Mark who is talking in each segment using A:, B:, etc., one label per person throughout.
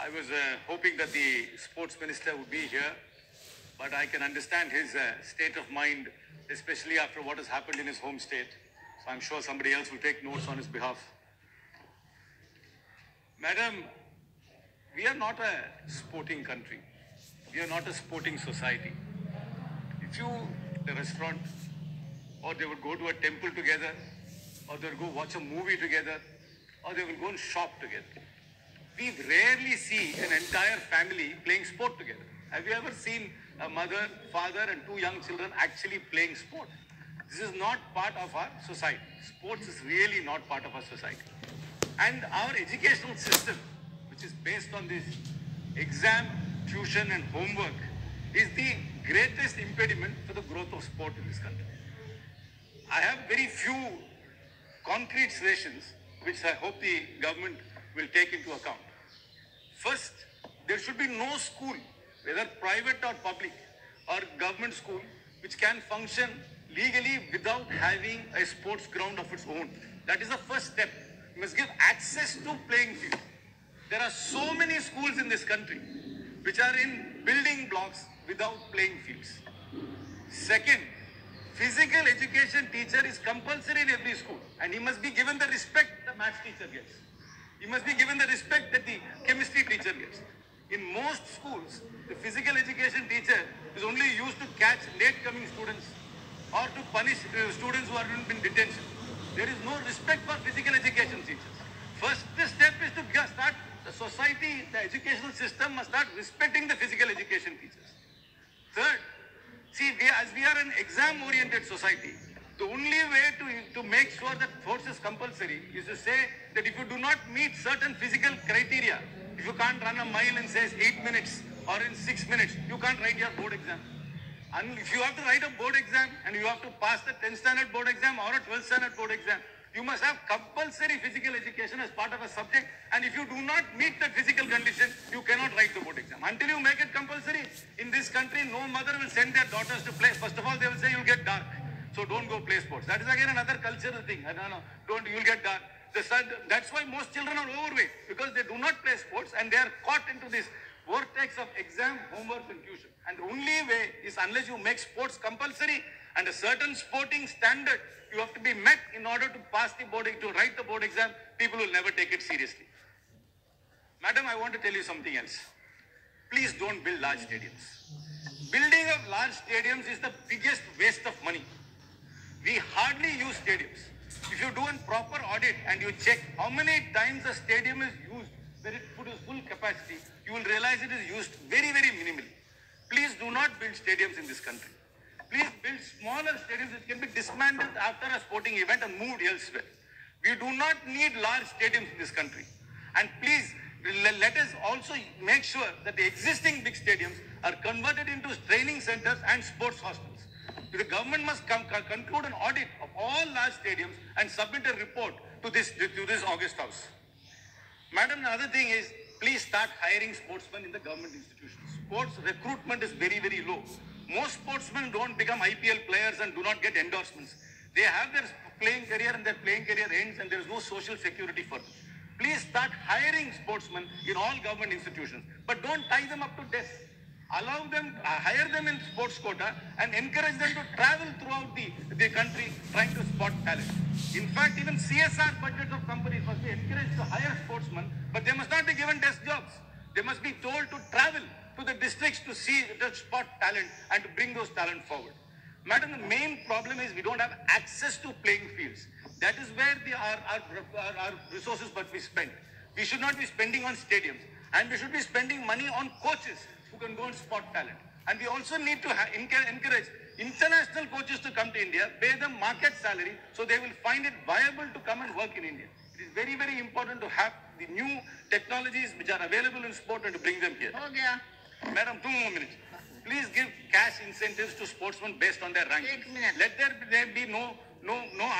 A: I was hoping that the sports minister would be here, but I can understand his state of mind, especially after what has happened in his home state. So I'm sure somebody else will take notes on his behalf. Madam, we are not a sporting country. We are not a sporting society. If you, a restaurant, or they would go to a temple together, or they would go watch a movie together, or they will go and shop together. We rarely see an entire family playing sport together. Have you ever seen a mother, father, and two young children actually playing sport? This is not part of our society. Sports is really not part of our society. And our educational system, which is based on this exam, tuition, and homework, is the greatest impediment for the growth of sport in this country. I have very few concrete suggestions which I hope the government will take into account. First, there should be no school, whether private or public or government school, which can function legally without having a sports ground of its own. That is the first step. You must give access to playing field. There are so many schools in this country which are in building blocks without playing fields. Second, physical education teacher is compulsory in every school, and he must be given the respect the maths teacher gets. He must be given the respect that the chemistry teacher gets. In most schools, the physical education teacher is only used to catch late coming students or to punish students who are in detention. There is no respect for physical education teachers. First step is to start the society, the educational system must start respecting the physical education teachers. Third, see, as we are an exam-oriented society, the only way to make sure that sports is compulsory is to say that if you do not meet certain physical criteria, if you can't run a mile in, say, 8 minutes or in 6 minutes, you can't write your board exam. And if you have to write a board exam and you have to pass the 10th standard board exam or a 12th standard board exam, you must have compulsory physical education as part of a subject. And if you do not meet that physical condition, you cannot write the board exam. Until you make it compulsory, in this country, no mother will send their daughters to play. First of all, they will say, you'll get dark, so don't go play sports. That is again another cultural thing. You'll get dark. That's why most children are overweight, because they do not play sports and they are caught into this vortex of exam, homework, and tuition. And the only way is unless you make sports compulsory and a certain sporting standard you have to be met in order to pass the board, to write the board exam, people will never take it seriously. Madam, I want to tell you something else. Please don't build large stadiums. Building of large stadiums is the biggest waste of money. We hardly use stadiums. If you do a proper audit and you check how many times a stadium is used where it put its full capacity, you will realize it is used very, very minimally. Please do not build stadiums in this country. Please build smaller stadiums which can be dismantled after a sporting event and moved elsewhere. We do not need large stadiums in this country. And please, let us also make sure that the existing big stadiums are converted into training centers and sports hospitals. The government must conclude an audit of all large stadiums and submit a report to this August House. Madam, the other thing is, please start hiring sportsmen in the government institutions. Sports recruitment is very, very low. Most sportsmen don't become IPL players and do not get endorsements. They have their playing career and their playing career ends and there is no social security for them. Please start hiring sportsmen in all government institutions, but don't tie them up to desks. Allow them, hire them in sports quota and encourage them to travel throughout the country trying to spot talent. In fact, even CSR budgets of companies must be encouraged to hire sportsmen, but they must not be given desk jobs. They must be told to travel to the districts to see, to spot talent and to bring those talent forward. Madam, the main problem is we don't have access to playing fields. That is where our resources must be spent. We should not be spending on stadiums, and we should be spending money on coaches who can go and spot talent. And we also need to encourage international coaches to come to India, pay them market salary, so they will find it viable to come and work in India. It is very, very important to have the new technologies which are available in sport and to bring them here. Okay. Madam, 2 more minutes. Please give cash incentives to sportsmen based on their ranking. Let there be no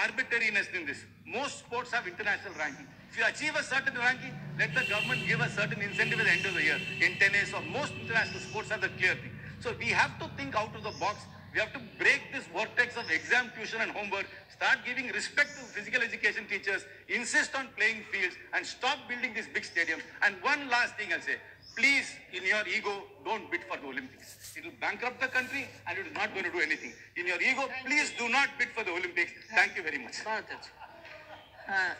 A: arbitrariness in this. Most sports have international ranking. If you achieve a certain ranking, let the government give a certain incentive at the end of the year. In tennis or most international sports have the clear thing. So we have to think out of the box. We have to break this vortex of exam, tuition and homework, start giving respect to physical education teachers, insist on playing fields and stop building these big stadiums. And one last thing I'll say, Please, in your ego, don't bid for the Olympics. It will bankrupt the country and it is not going to do anything. In your ego, please do not bid for the Olympics. Thank you very much.
B: बहुत अच्छा